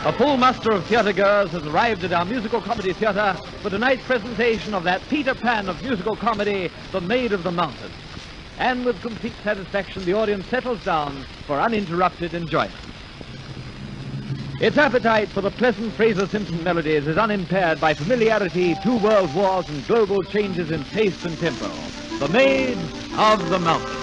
A full muster of theatre-goers has arrived at our musical comedy theatre for tonight's presentation of that Peter Pan of musical comedy, The Maid of the Mountain. And with complete satisfaction, the audience settles down for uninterrupted enjoyment. Its appetite for the pleasant Fraser-Simpson melodies is unimpaired by familiarity, 2 world wars, and global changes in taste and tempo. The Maid of the Mountain.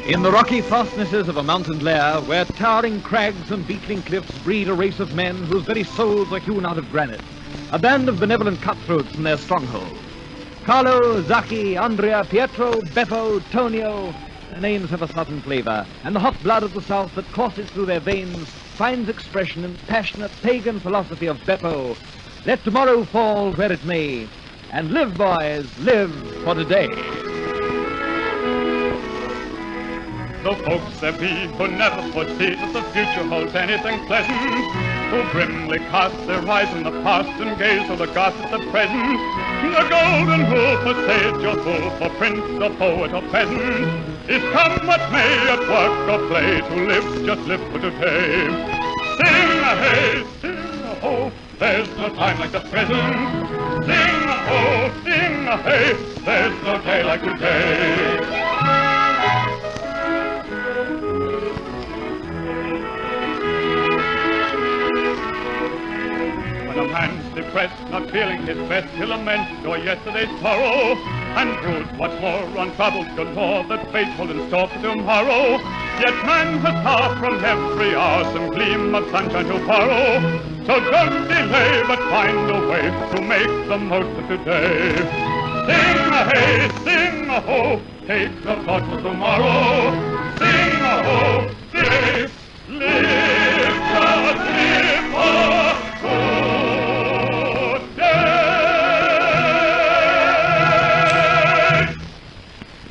In the rocky fastnesses of a mountain lair, where towering crags and beetling cliffs breed a race of men whose very souls are hewn out of granite, a band of benevolent cutthroats in their stronghold. Carlo, Zacchi, Andrea, Pietro, Beppo, Tonio, their names have a southern flavor, and the hot blood of the south that courses through their veins finds expression in the passionate pagan philosophy of Beppo. Let tomorrow fall where it may, and live, boys, live for today. The folks there be who never foresee that the future holds anything pleasant, who grimly cast their eyes in the past and gaze on the gossip of the present. The golden rule for sage or fool, for prince or poet or peasant, is come what may at work or play, to live, just live for today. Sing a hey, sing a ho, there's no time like the present. Sing a ho, sing a hey, there's no day like today. When a man's depressed, not feeling his best, he'll lament o'er yesterday's sorrow, and brood what's more on troubles galore that fate will in store for tomorrow. Yet man has far from every hour some gleam of sunshine to borrow. So don't delay, but find a way to make the most of today. Sing a hey, sing a ho, take the thought for tomorrow. Sing a ho, sing, live, just live for today.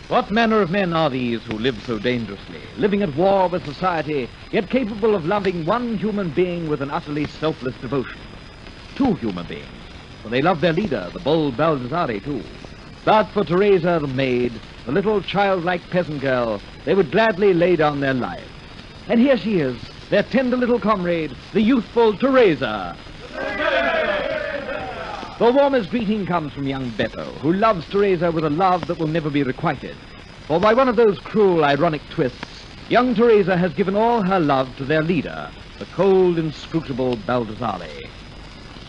What manner of men are these who live so dangerously, living at war with society, yet capable of loving one human being with an utterly selfless devotion? 2 human beings, for they love their leader, the bold Baldassare, too. But for Teresa, the maid, the little childlike peasant girl, they would gladly lay down their lives. And here she is, their tender little comrade, the youthful Teresa. The warmest greeting comes from young Beppo, who loves Teresa with a love that will never be requited. For by one of those cruel, ironic twists, young Teresa has given all her love to their leader, the cold, inscrutable Baldassare.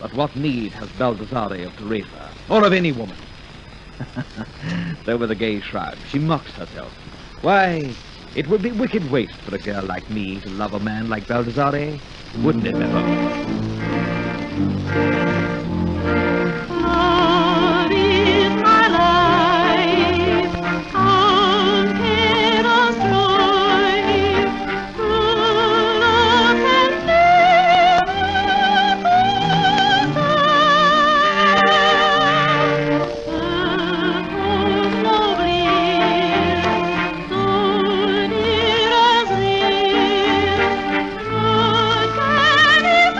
But what need has Baldassare of Teresa, or of any woman? Though with a gay shrug, she mocks herself. Why, it would be wicked waste for a girl like me to love a man like Baldassare, wouldn't it, Beppo? Love is my life, until a strife, true love can never compare. Earth holds no bliss, so near as this, good can it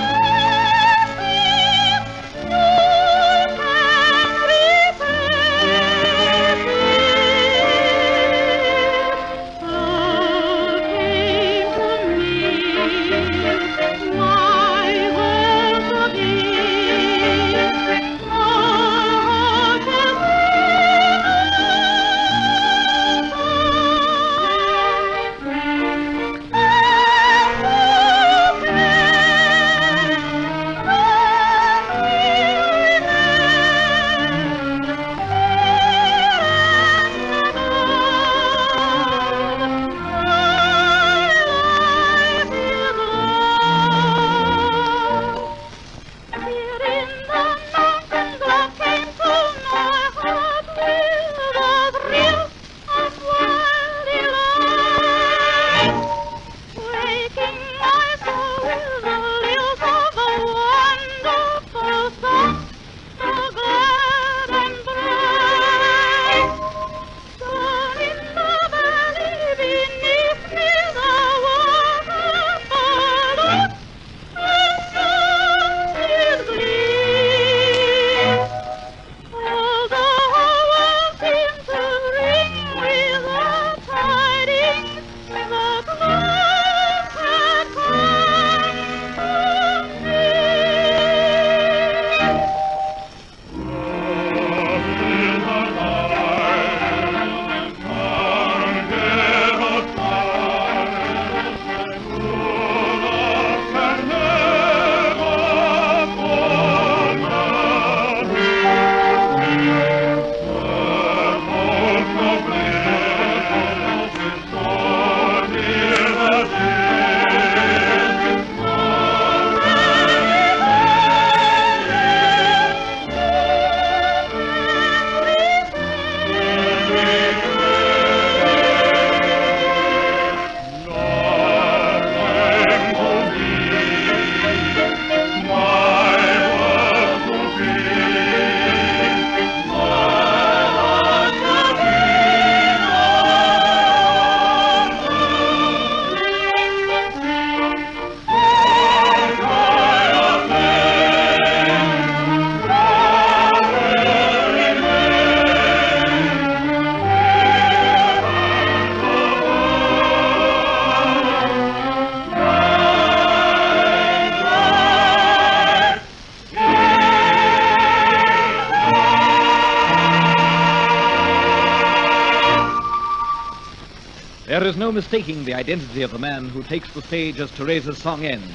is no mistaking the identity of the man who takes the stage as Teresa's song ends.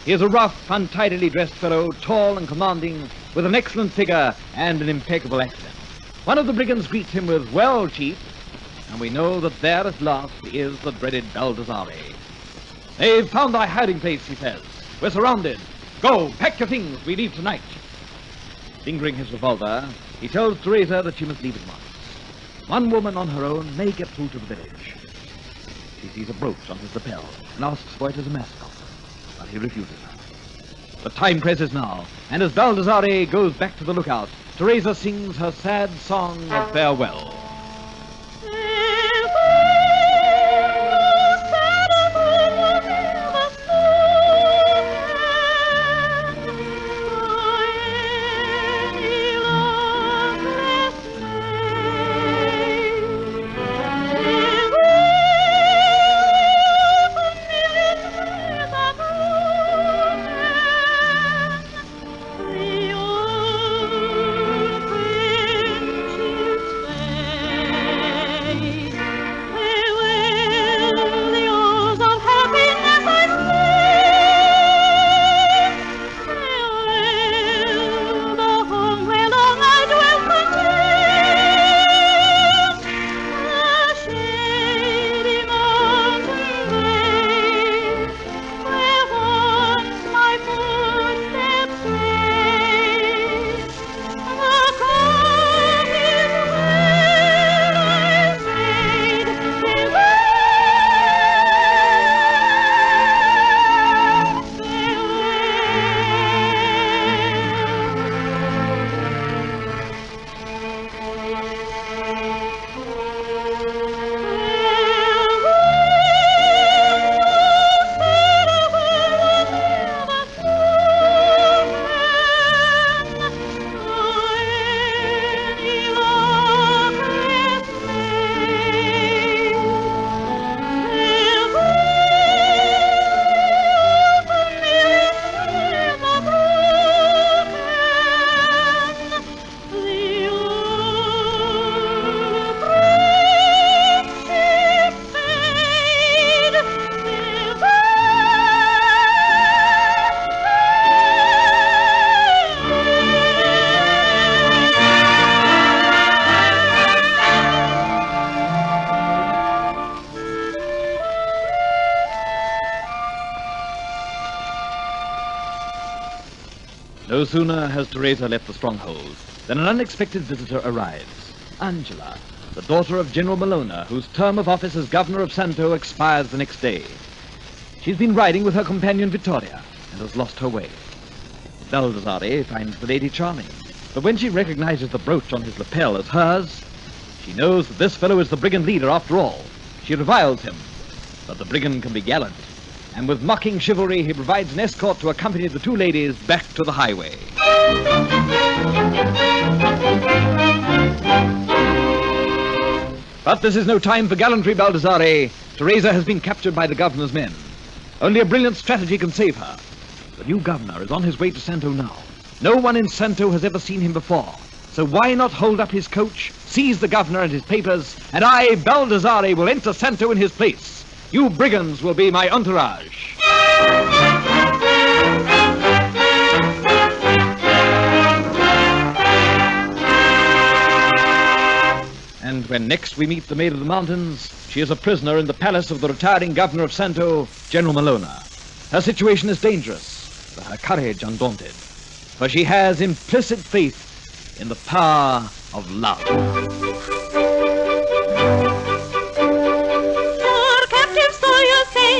He is a rough, untidily dressed fellow, tall and commanding, with an excellent figure and an impeccable accent. One of the brigands greets him with, "Well, Chief," and we know that there at last is the dreaded Baldassare. "They've found our hiding place," he says. "We're surrounded. Go, pack your things. We leave tonight." Fingering his revolver, he tells Teresa that she must leave at once. One woman on her own may get through to the village. She sees a brooch on his lapel and asks for it as a mascot, but he refuses her. The time presses now, and as Baldassare goes back to the lookout, Teresa sings her sad song of farewell. No sooner has Teresa left the stronghold than an unexpected visitor arrives. Angela, the daughter of General Malona, whose term of office as governor of Santo expires the next day. She's been riding with her companion Vittoria and has lost her way. Baldassare finds the lady charming, but when she recognizes the brooch on his lapel as hers, she knows that this fellow is the brigand leader after all. She reviles him, but the brigand can be gallant, and with mocking chivalry he provides an escort to accompany the two ladies back to the highway. But this is no time for gallantry, Baldassare. Teresa has been captured by the governor's men. Only a brilliant strategy can save her. The new governor is on his way to Santo now. No one in Santo has ever seen him before. So why not hold up his coach, seize the governor and his papers, and I, Baldassare, will enter Santo in his place. You brigands will be my entourage. And when next we meet the Maid of the Mountains, she is a prisoner in the palace of the retiring governor of Santo, General Malona. Her situation is dangerous, but her courage undaunted, for she has implicit faith in the power of love.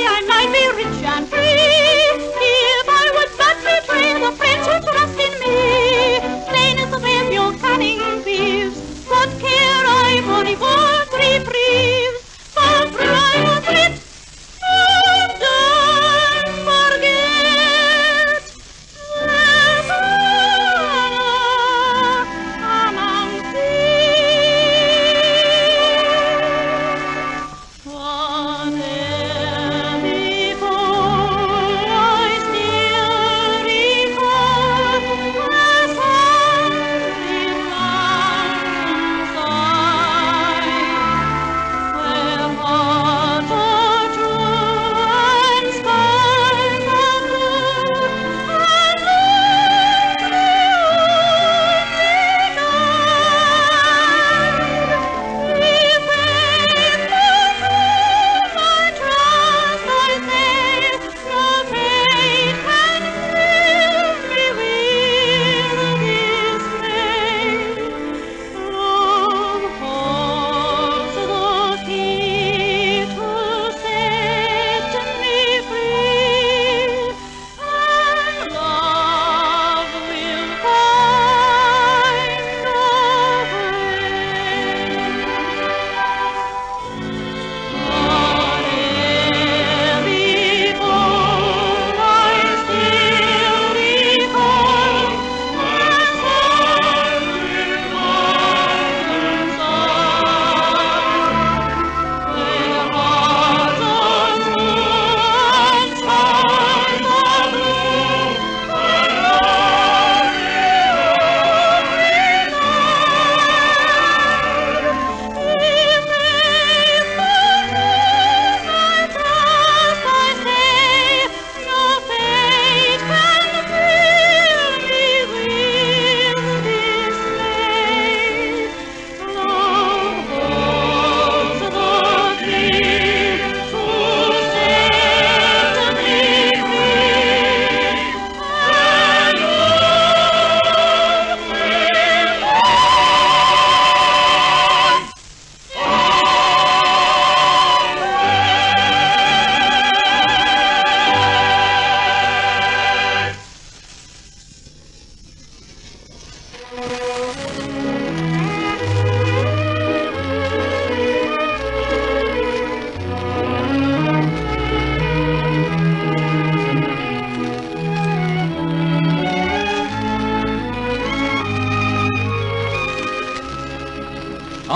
I might be rich and free if I would but betray the friends who trust in me. Plain is the way of your cunning thieves. What care I money for reprieves? For I was rich and don't forget there's honor among thieves.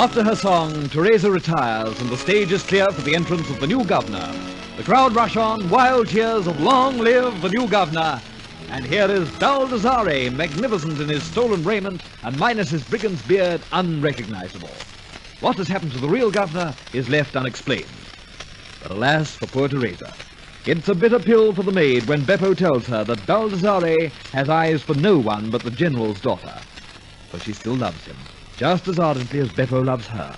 After her song, Teresa retires and the stage is clear for the entrance of the new governor. The crowd rush on, wild cheers of "Long live the new governor." And here is Baldassare, magnificent in his stolen raiment and minus his brigand's beard, unrecognizable. What has happened to the real governor is left unexplained. But alas for poor Teresa. It's a bitter pill for the maid when Beppo tells her that Baldassare has eyes for no one but the general's daughter. But she still loves him, just as ardently as Beppo loves her.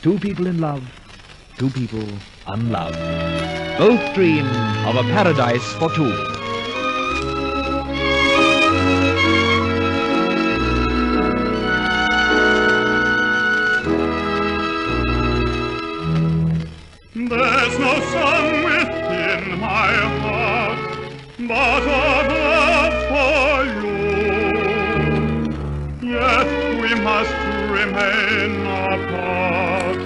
Two people in love, two people unloved. Both dream of a paradise for two. There's no song within my heart but of love for you. Yet we must remain apart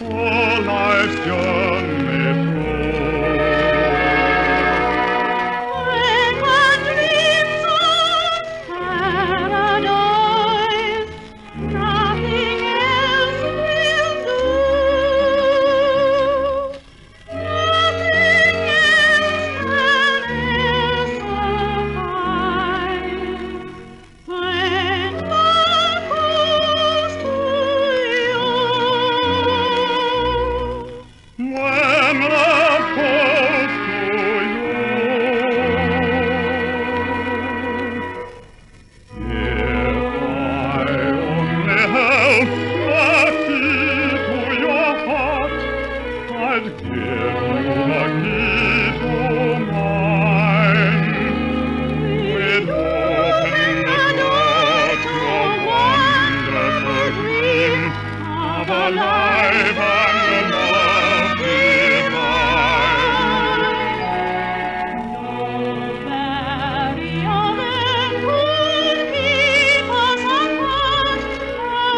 all life's journey through. When one dreams of paradise, nothing else will do. Nothing else can e'er suffice. When love goes to you. When love calls to you, if I only held the key to your heart, I'd give you the key to mine. We'd open the door to a wonderful dream of a life and a love divine. No barrier then could keep us apart,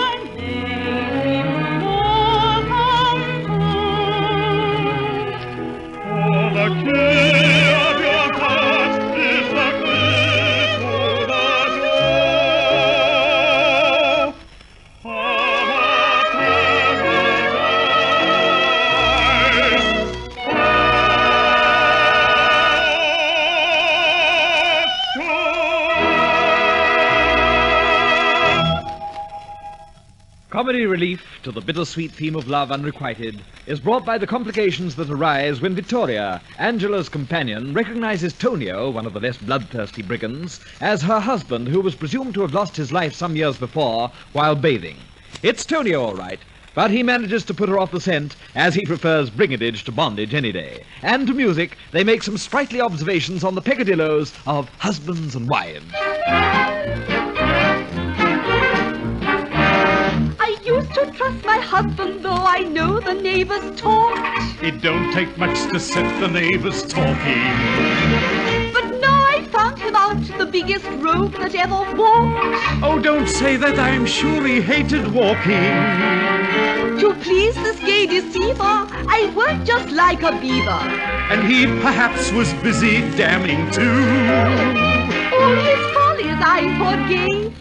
and daydreams all come true. For the key of your heart is the key to the door of a Comedy relief to the bittersweet theme of love unrequited is brought by the complications that arise when Vittoria, Angela's companion, recognizes Tonio, one of the less bloodthirsty brigands, as her husband, who was presumed to have lost his life some years before while bathing. It's Tonio, all right, but he manages to put her off the scent, as he prefers brigandage to bondage any day. And to music, they make some sprightly observations on the peccadillos of husbands and wives. I used to trust my husband, though I know the neighbors talk. It don't take much to set the neighbors talking. But now I found him out, the biggest rogue that ever walked. Oh, don't say that, I'm sure he hated walking. To please this gay deceiver, I worked just like a beaver. And he perhaps was busy damning too. All his follies I forgave,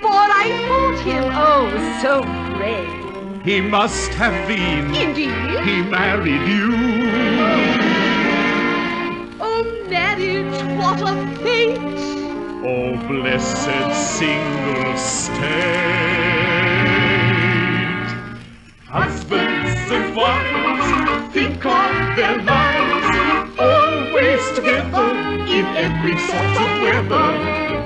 for I thought him, oh, so brave. He must have been. Indeed. He married you. Oh, marriage, what a fate! Oh, blessed single state. Husbands and wives think of their lives, always together in every sort of weather.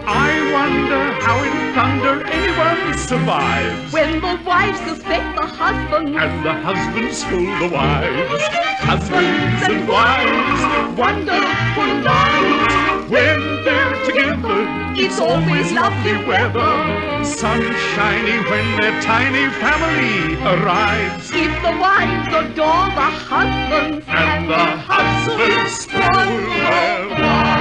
I wonder how in thunder anyone survives. When the wives suspect the husband, And the husbands fool the wives. Husbands and wives, wonderful lives. When they're together, it's always lovely weather. sunshiny when their tiny family arrives. If the wives adore the husbands, And the husbands spoil their wives.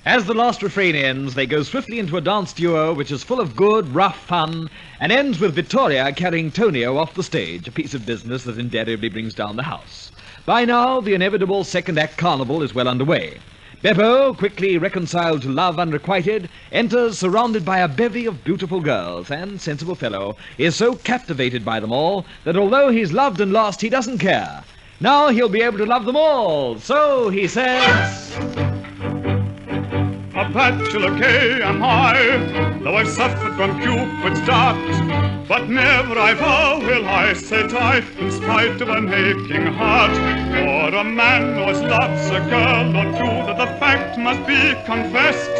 As the last refrain ends, they go swiftly into a dance duo which is full of good, rough fun, and ends with Vittoria carrying Tonio off the stage, a piece of business that invariably brings down the house. By now, the inevitable second act carnival is well underway. Beppo, quickly reconciled to love unrequited, enters surrounded by a bevy of beautiful girls, and, sensible fellow, is so captivated by them all that although he's loved and lost, he doesn't care. Now he'll be able to love them all. So he says, a bachelor gay am I, though I've suffered from Cupid's darts. But never I vow will I set I, in spite of an aching heart. For a man who has loves a girl or two, that the fact must be confessed.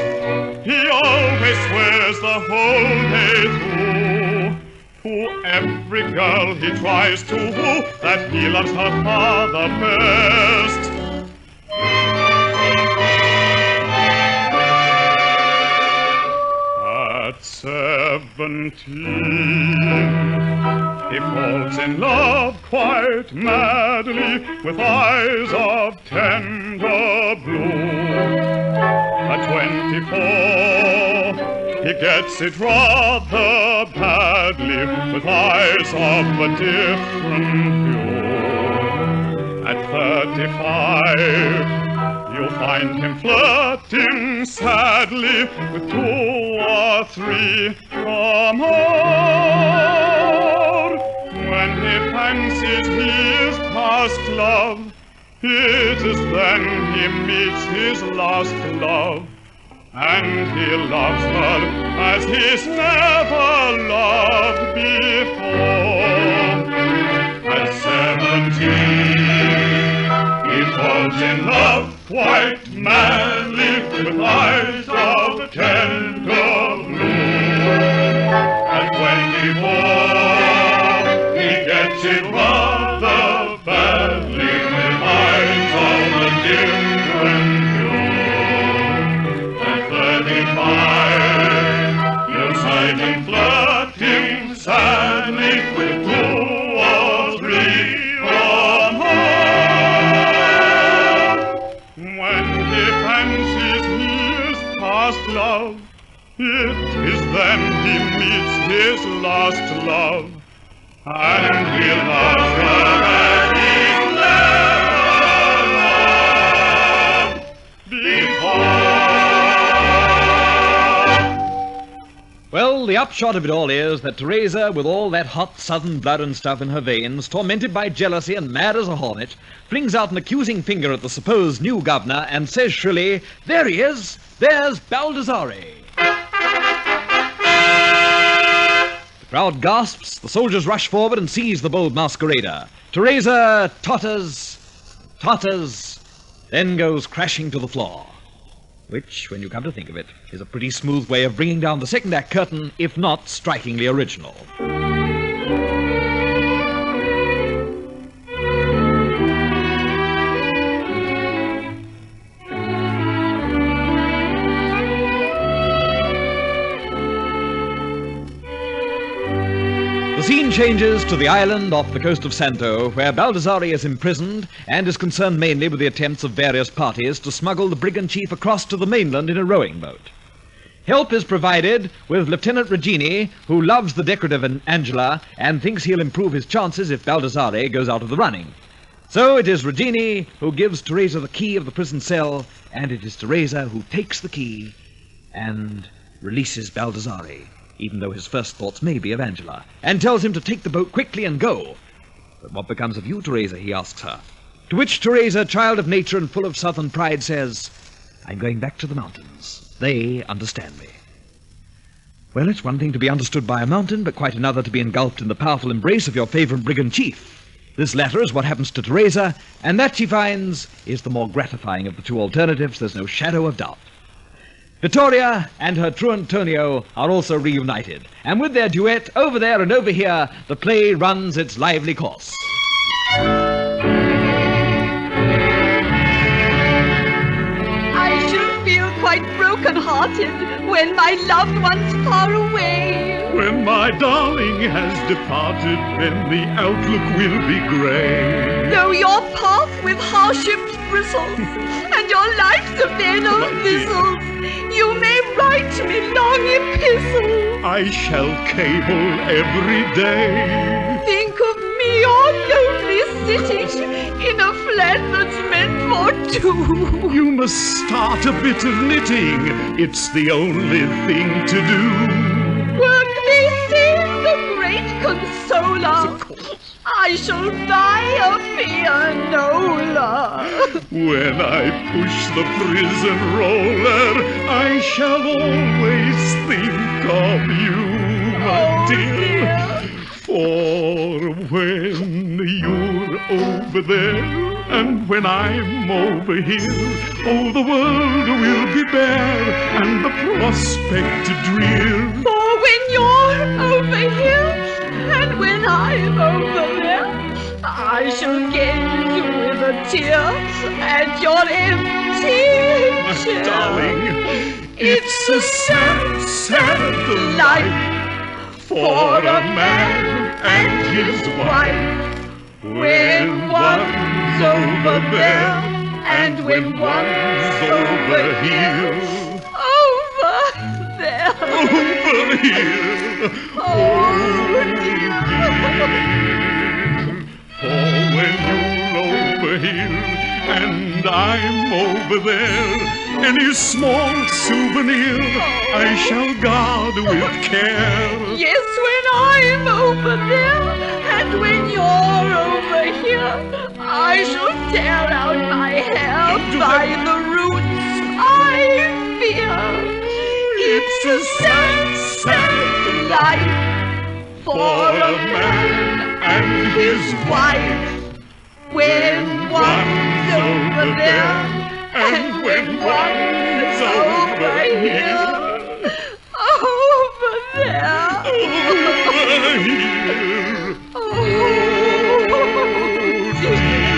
He always swears the whole day through to every girl he tries to woo, that he loves her father best. At 17, he falls in love quite madly, with eyes of tender blue. At 24, he gets it rather badly, with eyes of a different hue. At 35, you'll find him flirting sadly with 2 or 3 or more. When he fancies he is past love, it is then he meets his last love. And he loves her as he's never loved before. At 17, he falls in love quite madly, with eyes of tender blue. At 24, he gets it rather badly, with eyes of a different hue. At 35, you'll find him flirting sadly with 2 or 3 or more. When he fancies he is past love, it is then he meets his last love, and he loves her as he's never loved before. well, the upshot of it all is that Teresa, with all that hot southern blood and stuff in her veins, tormented by jealousy and mad as a hornet, flings out an accusing finger at the supposed new governor and says shrilly, "There he is! There's Baldassare!" The crowd gasps, the soldiers rush forward and seize the bold masquerader. Teresa totters, then goes crashing to the floor. Which, when you come to think of it, is a pretty smooth way of bringing down the second act curtain, if not strikingly original. The scene changes to the island off the coast of Santo, where Baldassare is imprisoned and is concerned mainly with the attempts of various parties to smuggle the brigand chief across to the mainland in a rowing boat. Help is provided with Lieutenant Regini, who loves the decorative Angela and thinks he'll improve his chances if Baldassare goes out of the running. So it is Regini who gives Teresa the key of the prison cell, and it is Teresa who takes the key and releases Baldassare, even though his first thoughts may be of Angela, and tells him to take the boat quickly and go. "But what becomes of you, Teresa?" he asks her. To which Teresa, child of nature and full of southern pride, says, "I'm going back to the mountains. They understand me." Well, it's one thing to be understood by a mountain, but quite another to be engulfed in the powerful embrace of your favorite brigand chief. This latter is what happens to Teresa, and that, she finds, is the more gratifying of the two alternatives, there's no shadow of doubt. Vittoria and her truant Tonio are also reunited, and with their duet, Over There and Over Here, the play runs its lively course. I should feel quite broken-hearted when my loved one's far away. When my darling has departed, then the outlook will be grey. Though your path with hardships bristles, and your life's a bed of thistles, you may write me long epistles. I shall cable every day. Think of me, your lonely sitting in a flat that's meant for two. You must start a bit of knitting. It's the only thing to do. Work me sing the great consoler. Of course. I shall buy a pianola. When I push the prison roller, I shall always think of you, my dear. For when you're over there and when I'm over here, oh, the world will be bare and the prospect drear. For when you're over here and when I'm over there, I shall gaze with a tear at your empty chair. Darling, it's a sad, sad life for a man and his wife. When one's over there and when one's over here. Over there. Over here. Oh, dear. For when you're over here and I'm over there, any small souvenir I shall guard with care. Yes, when I'm over there and when you're over here, I shall tear out my hair by the roots I fear. It's a sad, sad life for a man and his wife. When one's over there and when one's over here. Over there. Over here. Oh, dear.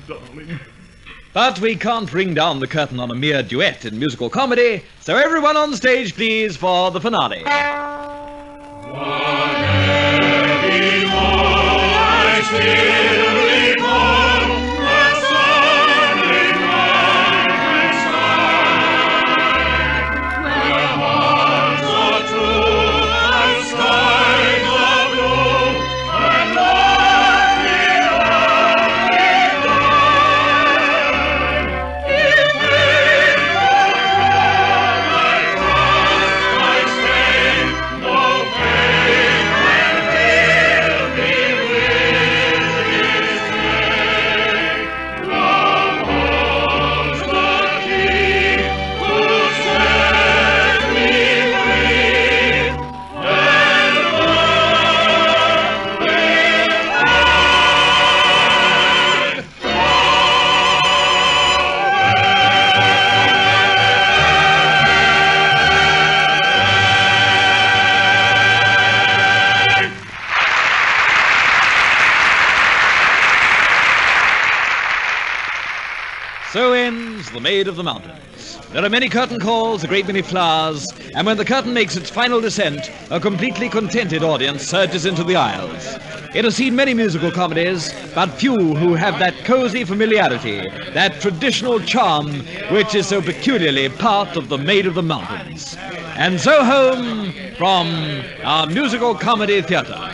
Darling. But we can't bring down the curtain on a mere duet in musical comedy, so everyone on stage, please, for the finale. So ends The Maid of the Mountains. There are many curtain calls, a great many flowers, and when the curtain makes its final descent, a completely contented audience surges into the aisles. It has seen many musical comedies, but few who have that cozy familiarity, that traditional charm, which is so peculiarly part of The Maid of the Mountains. And so home from our musical comedy theater.